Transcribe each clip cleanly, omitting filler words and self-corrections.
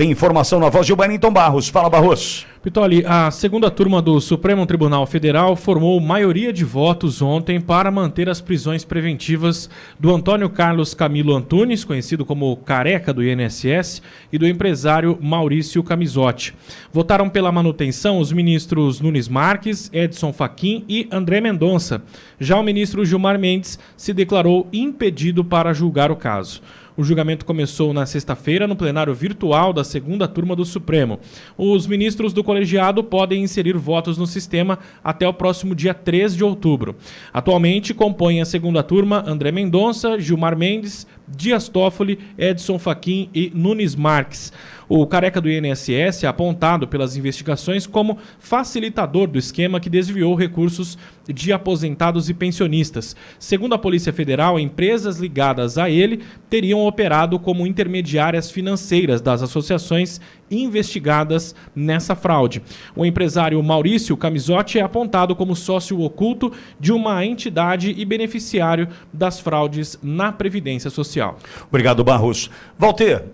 Tem informação na voz de Wellington Barros. Fala, Barros. Pitoli, a segunda turma do Supremo Tribunal Federal formou maioria de votos ontem para manter as prisões preventivas do Antônio Carlos Camilo Antunes, conhecido como Careca do INSS, e do empresário Maurício Camizotti. Votaram pela manutenção os ministros Nunes Marques, Edson Fachin e André Mendonça. Já o ministro Gilmar Mendes se declarou impedido para julgar o caso. O julgamento começou na sexta-feira no plenário virtual da segunda turma do Supremo. Os ministros do colegiado podem inserir votos no sistema até o próximo dia 3 de outubro. Atualmente compõem a segunda turma André Mendonça, Gilmar Mendes, Dias Toffoli, Edson Fachin e Nunes Marques. O Careca do INSS é apontado pelas investigações como facilitador do esquema que desviou recursos de aposentados e pensionistas. Segundo a Polícia Federal, empresas ligadas a ele teriam operado como intermediárias financeiras das associações investigadas nessa fraude. O empresário Maurício Camizotti é apontado como sócio oculto de uma entidade e beneficiário das fraudes na Previdência Social. Obrigado, Barros. Walter,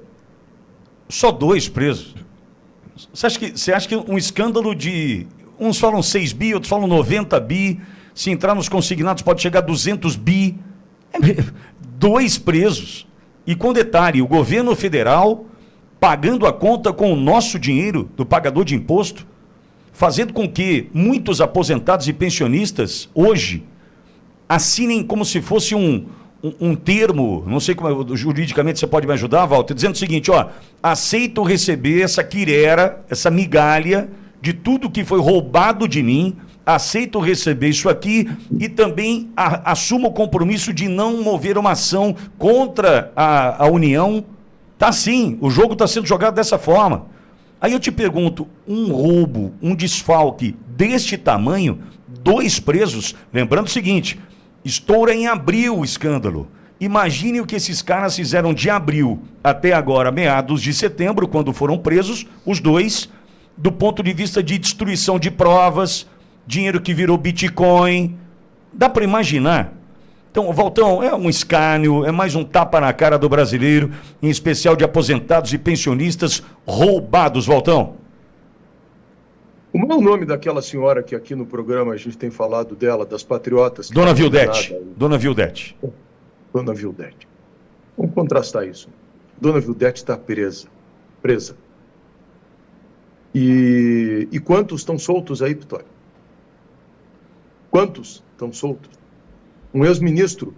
só 2 presos. Você acha que um escândalo de... Uns falam 6 bi, outros falam 90 bi. Se entrar nos consignados pode chegar a 200 bi. 2 presos. E com detalhe, o governo federal pagando a conta com o nosso dinheiro, do pagador de imposto, fazendo com que muitos aposentados e pensionistas, hoje, assinem como se fosse um termo, não sei como juridicamente você pode me ajudar, Walter, dizendo o seguinte, aceito receber essa quirera, essa migalha de tudo que foi roubado de mim, aceito receber isso aqui e também assumo o compromisso de não mover uma ação contra a União. Tá sim, o jogo está sendo jogado dessa forma. Aí eu te pergunto, um roubo, um desfalque deste tamanho, 2 presos, lembrando o seguinte, estoura em abril o escândalo. Imagine o que esses caras fizeram de abril até agora, meados de setembro, quando foram presos, os 2, do ponto de vista de destruição de provas, dinheiro que virou Bitcoin. Dá para imaginar? Então, Valtão, é um escárnio, é mais um tapa na cara do brasileiro, em especial de aposentados e pensionistas roubados, Valtão. Como é o nome daquela senhora que aqui no programa a gente tem falado dela, das patriotas? Dona Vildete. Dona Vildete. Dona Vildete. Vamos contrastar isso. Dona Vildete está presa. E quantos estão soltos aí, Vitória? Quantos estão soltos? Um ex-ministro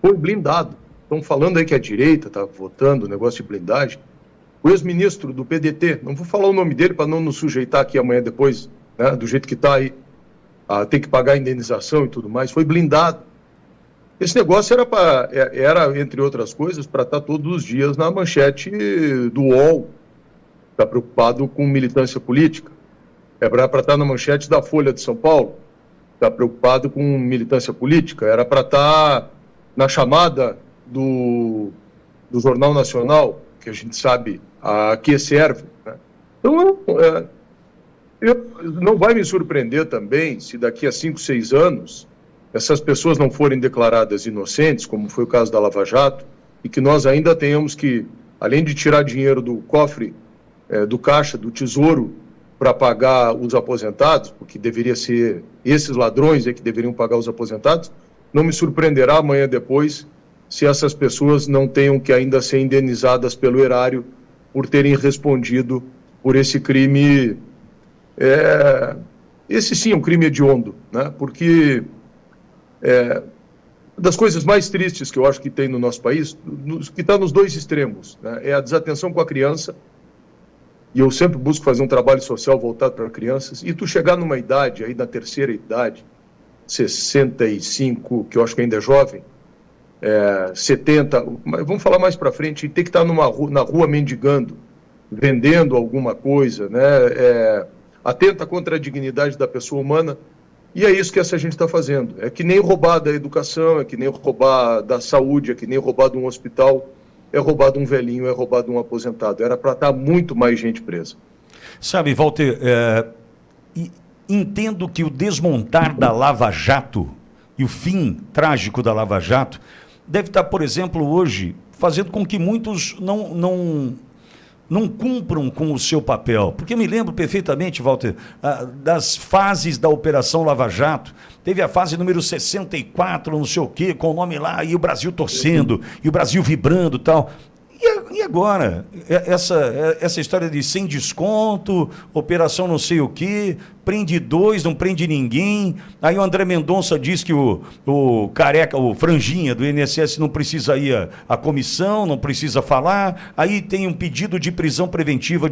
foi blindado. Estão falando aí que a direita está votando negócio de blindagem. O ex-ministro do PDT, não vou falar o nome dele para não nos sujeitar aqui amanhã depois, né, do jeito que está aí, tem que pagar a indenização e tudo mais, foi blindado. Esse negócio era entre outras coisas, para estar todos os dias na manchete do UOL. Está preocupado com militância política. É para estar na manchete da Folha de São Paulo. Está preocupado com militância política. Era para estar na chamada do Jornal Nacional, que a gente sabe a que serve. Né? Então, não vai me surpreender também se daqui a 5, 6 anos essas pessoas não forem declaradas inocentes, como foi o caso da Lava Jato, e que nós ainda tenhamos que, além de tirar dinheiro do cofre, do caixa, do tesouro, para pagar os aposentados, porque deveria ser esses ladrões que deveriam pagar os aposentados, não me surpreenderá amanhã depois se essas pessoas não tenham que ainda ser indenizadas pelo erário por terem respondido por esse crime. Esse sim é um crime hediondo, né? Porque das coisas mais tristes que eu acho que tem no nosso país, que está nos 2 extremos, né? É a desatenção com a criança, e eu sempre busco fazer um trabalho social voltado para crianças, e tu chegar numa idade, aí na terceira idade, 65, que eu acho que ainda é jovem, 70, mas vamos falar mais para frente, e ter que estar na rua mendigando, vendendo alguma coisa, né? Atenta contra a dignidade da pessoa humana, e é isso que essa gente está fazendo. É que nem roubar da educação, é que nem roubar da saúde, é que nem roubar de um hospital, é roubar de um velhinho, é roubar de um aposentado. Era para estar muito mais gente presa. Sabe, Walter, entendo que o desmontar da Lava Jato e o fim trágico da Lava Jato deve estar, por exemplo, hoje, fazendo com que muitos não cumpram com o seu papel. Porque eu me lembro perfeitamente, Walter, das fases da Operação Lava Jato. Teve a fase número 64, não sei o quê, com o nome lá, e o Brasil torcendo, e o Brasil vibrando e tal. E agora? Essa história de sem desconto, operação não sei o quê, prende 2, não prende ninguém. Aí o André Mendonça diz que o careca, o franjinha do INSS não precisa ir à comissão, não precisa falar. Aí tem um pedido de prisão preventiva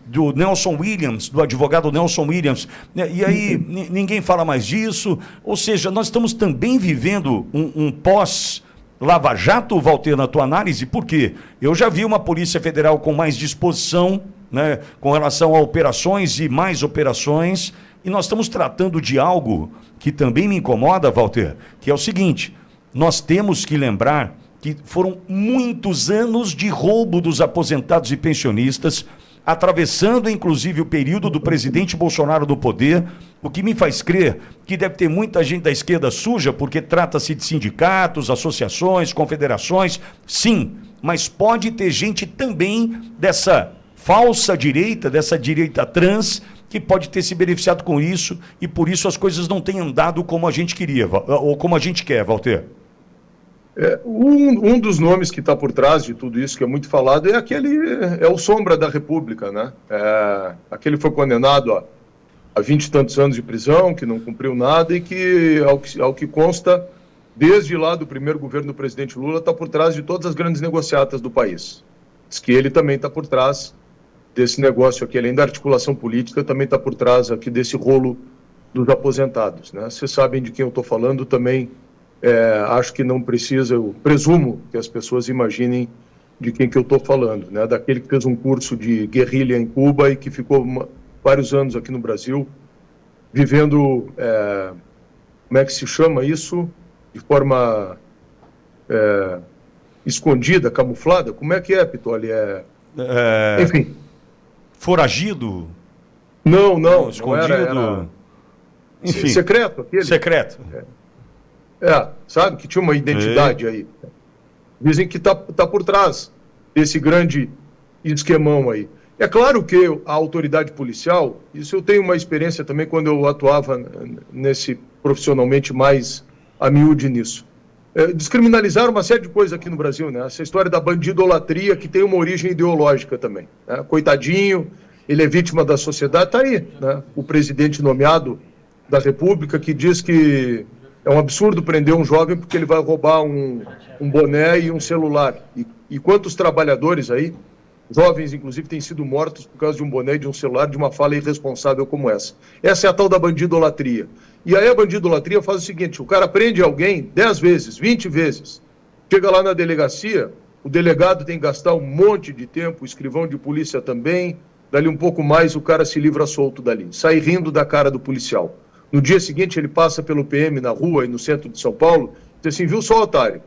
do Nelson Williams, do advogado Nelson Williams. E aí ninguém fala mais disso. Ou seja, nós estamos também vivendo um pós Lava Jato, Walter, na tua análise. Por quê? Eu já vi uma Polícia Federal com mais disposição, né, com relação a operações e mais operações, e nós estamos tratando de algo que também me incomoda, Walter, que é o seguinte: nós temos que lembrar que foram muitos anos de roubo dos aposentados e pensionistas, atravessando inclusive o período do presidente Bolsonaro no poder, o que me faz crer que deve ter muita gente da esquerda suja, porque trata-se de sindicatos, associações, confederações, sim, mas pode ter gente também dessa falsa direita, dessa direita trans, que pode ter se beneficiado com isso, e por isso as coisas não têm andado como a gente queria, ou como a gente quer, Walter. Um dos nomes que está por trás de tudo isso que é muito falado é o Sombra da República, né? Aquele foi condenado a 20 e tantos anos de prisão, que não cumpriu nada e que, ao que consta, desde lá do primeiro governo do presidente Lula, está por trás de todas as grandes negociatas do país. Diz que ele também está por trás desse negócio aqui, além da articulação política, também está por trás aqui desse rolo dos aposentados, né? Vocês sabem de quem eu estou falando também. Acho que não precisa, eu presumo que as pessoas imaginem de quem que eu estou falando, né? Daquele que fez um curso de guerrilha em Cuba e que ficou vários anos aqui no Brasil, vivendo, como é que se chama isso? De forma escondida, camuflada? Como é que é, Pitoli? Enfim. Foragido? Não escondido? era... Enfim. Secreto? Aquele? Secreto. Sabe, que tinha uma identidade aí. Dizem que tá por trás desse grande esquemão aí. É claro que a autoridade policial, isso eu tenho uma experiência também quando eu atuava profissionalmente mais a miúde nisso. Descriminalizaram uma série de coisas aqui no Brasil, né? Essa história da bandidolatria que tem uma origem ideológica também, né? Coitadinho, ele é vítima da sociedade, tá aí, né? O presidente nomeado da República que diz que é um absurdo prender um jovem porque ele vai roubar um boné e um celular. E quantos trabalhadores aí, jovens inclusive, têm sido mortos por causa de um boné e de um celular, de uma fala irresponsável como essa. Essa é a tal da bandidolatria. E aí a bandidolatria faz o seguinte: o cara prende alguém 10 vezes, 20 vezes, chega lá na delegacia, o delegado tem que gastar um monte de tempo, o escrivão de polícia também, dali um pouco mais o cara se livra solto dali, sai rindo da cara do policial. No dia seguinte, ele passa pelo PM na rua e no centro de São Paulo, diz assim: viu só, otário,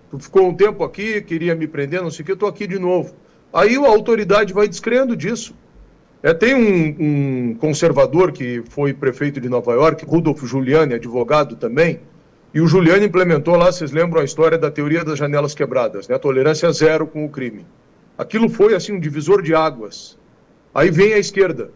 tu ficou um tempo aqui, queria me prender, não sei o que, eu estou aqui de novo. Aí a autoridade vai descrendo disso. Tem um conservador que foi prefeito de Nova York, Rudolph Giuliani, advogado também, e o Giuliani implementou lá, vocês lembram a história da teoria das janelas quebradas, né? Tolerância zero com o crime. Aquilo foi assim um divisor de águas. Aí vem a esquerda.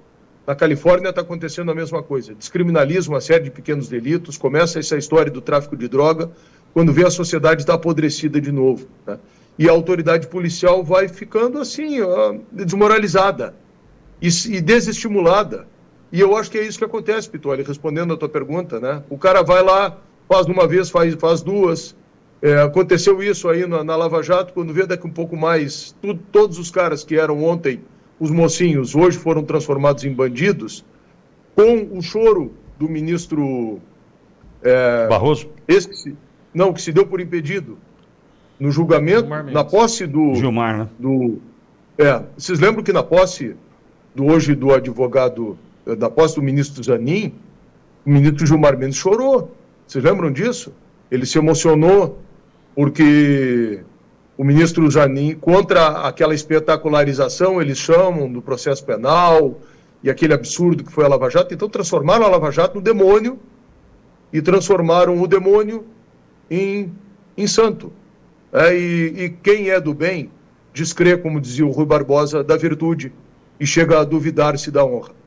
Na Califórnia está acontecendo a mesma coisa. Descriminaliza uma série de pequenos delitos, começa essa história do tráfico de droga, quando vê a sociedade está apodrecida de novo, né? E a autoridade policial vai ficando assim, desmoralizada e desestimulada. E eu acho que é isso que acontece, Pitoli, respondendo a tua pergunta, né? O cara vai lá, faz uma vez, faz duas. Aconteceu isso aí na Lava Jato, quando vê daqui um pouco mais, todos os caras que eram ontem os mocinhos hoje foram transformados em bandidos, com o choro do ministro Barroso? Que se deu por impedido no julgamento, na posse do... Gilmar, né? Vocês lembram que na posse do advogado, da posse do ministro Zanin, o ministro Gilmar Mendes chorou. Vocês lembram disso? Ele se emocionou porque... O ministro Zanin, contra aquela espetacularização, eles chamam, do processo penal, e aquele absurdo que foi a Lava Jato, então transformaram a Lava Jato no demônio, e transformaram o demônio em santo. E quem é do bem descrê, como dizia o Rui Barbosa, da virtude e chega a duvidar-se da honra.